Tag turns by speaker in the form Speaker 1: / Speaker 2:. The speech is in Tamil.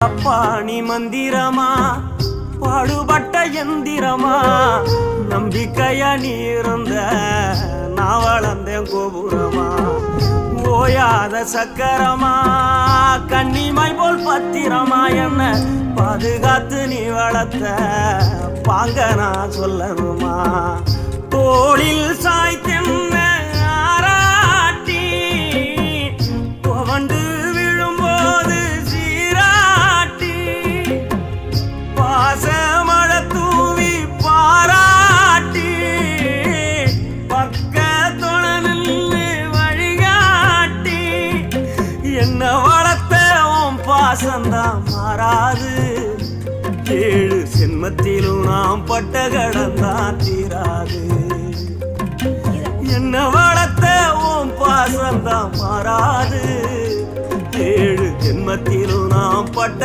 Speaker 1: பாணி மந்திரமா பாடுபட்ட எந்திரமா நம்பிக்கையா நீ இருந்த நான் வளர்ந்தேன் கோபுரமா ஓயாத சக்கரமா கன்னிமை போல் பத்திரமா என்ன பாதுகாத்து நீ வளர்த்த பாங்க நான் சொல்லணுமா தோளில் சாய்த்தென்ன ஆராட்டி துவண்டு விழும்போது சீராட்டி பாசமழ தூவி பாராட்டி பக்கத்தொட நின்று வழிகாட்டி என்ன வளர்த்த உன் பாசந்தான் மாறாது ஏழு சென்மத்திலும் நாம் பட்ட கடந்தான் தீராது என்ன வளர்த்த உன் பாசந்தான் மாறாது ஏழு ஜென்மத்திலும் நாம் பட்ட